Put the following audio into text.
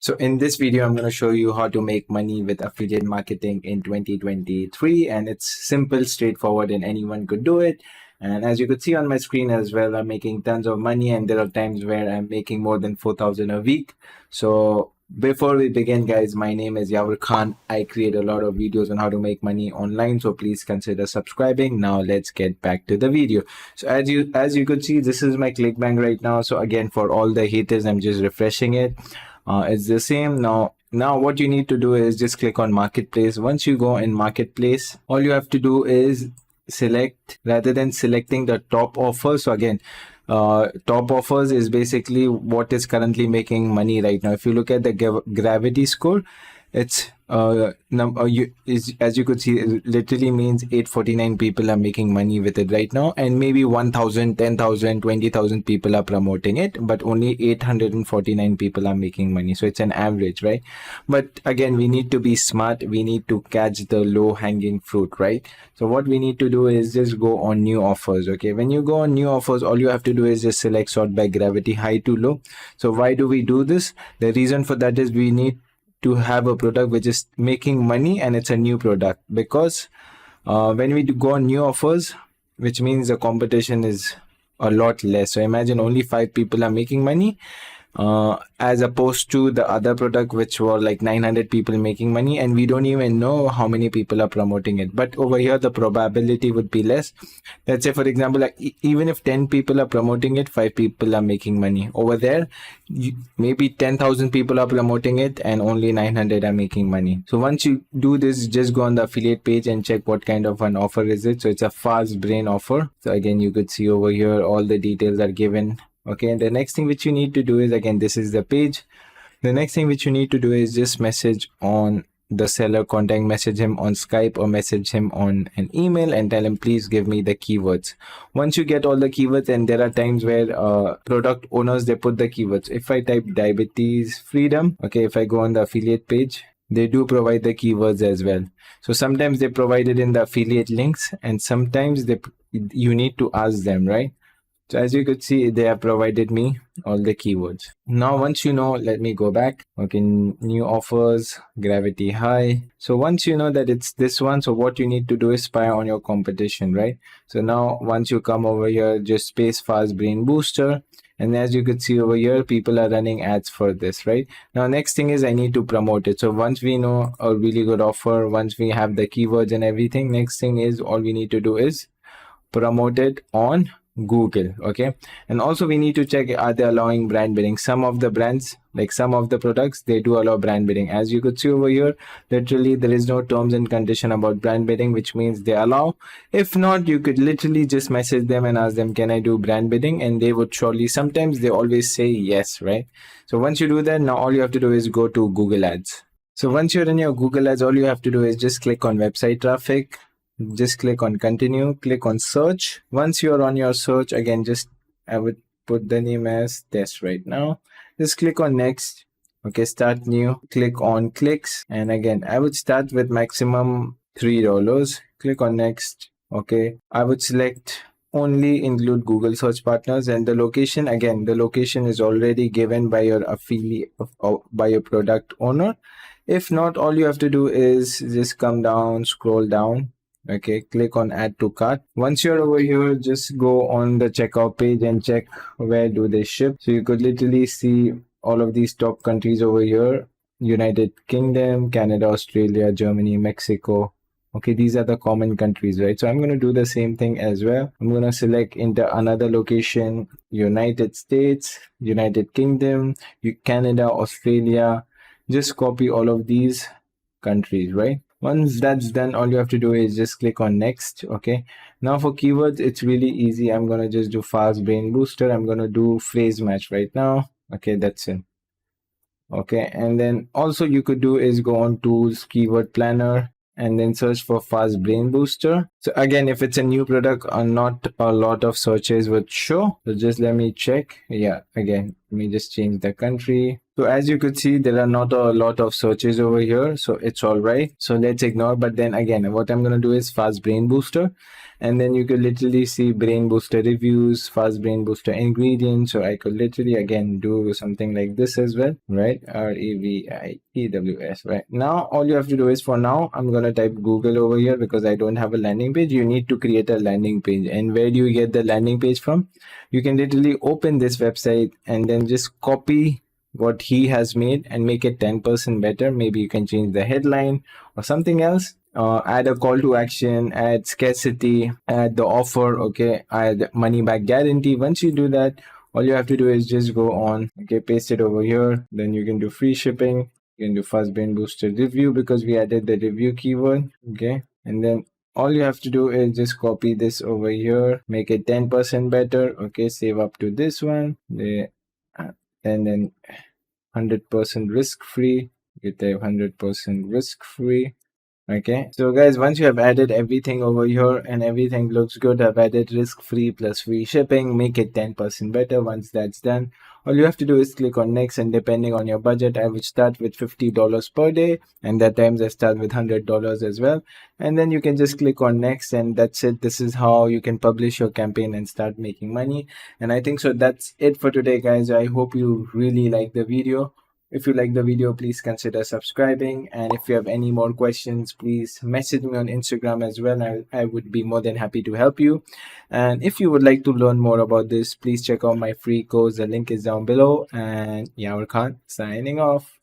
So in this video, I'm going to show you how to make money with affiliate marketing in 2023. And it's simple, straightforward, and anyone could do it. And as you could see on my screen as well, I'm making tons of money, and there are times where I'm making more than 4,000 a week. So before we begin, guys, my name is Yavar Khan. I create a lot of videos on how to make money online, so please consider subscribing. Now let's get back to the video. So as you could see, this is my ClickBank right now. So again, for all the haters, I'm just refreshing it. It's the same now. What you need to do is just click on marketplace. Once you go in marketplace, all you have to do is select, rather than selecting the top offer. So again, top offers is basically what is currently making money right now. If you look at the gravity score, it's as you could see, it literally means 849 people are making money with it right now, and maybe 1,000, 10,000, 20,000 people are promoting it, but only 849 people are making money. So it's an average, right? But again, we need to be smart. We need to catch the low hanging fruit, right? So what we need to do is just go on new offers. Okay, when you go on new offers, all you have to do is just select sort by gravity, high to low. So why do we do this? The reason for that is we need to have a product which is making money, and it's a new product, because when we go on new offers, which means the competition is a lot less. So imagine only 5 people are making money, as opposed to the other product which were like 900 people making money, and we don't even know how many people are promoting it. But over here the probability would be less. Let's say, for example, like even if 10 people are promoting it, 5 people are making money. Over there, maybe 10,000 people are promoting it and only 900 are making money. So once you do this, just go on the affiliate page and check what kind of an offer is it. So it's a fast brain offer. So again, you could see over here all the details are given. Okay, and the next thing which you need to do is, again, this is the page. The next thing which you need to do is just message on the seller, contact message him on Skype or message him on an email and tell him, please give me the keywords. Once you get all the keywords, and there are times where product owners, they put the keywords. If I type diabetes freedom, okay, if I go on the affiliate page, they do provide the keywords as well. So sometimes they provide it in the affiliate links, and sometimes you need to ask them, right? So as you could see, they have provided me all the keywords. Now, once you know, let me go back. Okay, new offers, gravity high. So once you know that it's this one, so what you need to do is spy on your competition, right? So now once you come over here, just space fast brain booster. And as you could see over here, people are running ads for this, right? Now, next thing is I need to promote it. So once we know a really good offer, once we have the keywords and everything, next thing is all we need to do is promote it on Google. Okay, and also we need to check, are they allowing brand bidding? Some of the brands, like some of the products, they do allow brand bidding. As you could see over here, literally there is no terms and condition about brand bidding, which means they allow. If not, you could literally just message them and ask them, can I do brand bidding? And they would surely, sometimes they always say yes, right? So once you do that, now all you have to do is go to Google Ads. So once you're in your Google Ads, all you have to do is just click on website traffic. Just click on continue, click on search. Once you're on your search, again, just I would put the name as test right now. Just click on next. Okay, start new, click on clicks, and again, I would start with maximum $3. Click on next. Okay, I would select only include Google search partners, and the location, again, the location is already given by your affiliate, by your product owner. If not, all you have to do is just come down, scroll down. Okay, click on add to cart. Once you're over here, just go on the checkout page and check where do they ship. So you could literally see all of these top countries over here: United Kingdom, Canada, Australia, Germany, Mexico. Okay, these are the common countries, right? So I'm going to do the same thing as well. I'm going to select into another location: United States, United Kingdom, Canada, Australia. Just copy all of these countries, right? Once that's done, all you have to do is just click on next. Okay, now for keywords, it's really easy. I'm gonna just do fast brain booster. I'm gonna do phrase match right now. Okay, that's it. Okay, and then also you could do is go on tools, keyword planner, and then search for fast brain booster. So again, if it's a new product, not a lot of searches would show. So just let me check. Yeah, again, let me just change the country. So as you could see, there are not a lot of searches over here, so it's all right. So let's ignore. But then again, what I'm gonna do is fast brain booster, and then you could literally see brain booster reviews, fast brain booster ingredients. So I could literally again do something like this as well, right? REVIEWS. Right now, all you have to do is, for now, I'm gonna type Google over here because I don't have a landing page. You need to create a landing page, and where do you get the landing page from? You can literally open this website and then just copy what he has made and make it 10% better. Maybe you can change the headline or something else. Add a call to action, add scarcity, add the offer, okay, add money back guarantee. Once you do that, all you have to do is just go on, okay, paste it over here. Then you can do free shipping. You can do fast brain booster review because we added the review keyword, okay, and then all you have to do is just copy this over here, make it 10% better, okay, save up to this one, and then 100% risk free. You type 100% risk free. Okay, so guys, once you have added everything over here and everything looks good, I've added risk free plus free shipping, make it 10% better. Once that's done, all you have to do is click on next, and depending on your budget, I would start with $50 per day, and that times I start with $100 as well. And then you can just click on next, and that's it. This is how you can publish your campaign and start making money. And I think so that's it for today, guys. I hope you really like the video. If you like the video, please consider subscribing. And if you have any more questions, please message me on Instagram as well. I would be more than happy to help you. And if you would like to learn more about this, please check out my free course. The link is down below. And Yavar Khan signing off.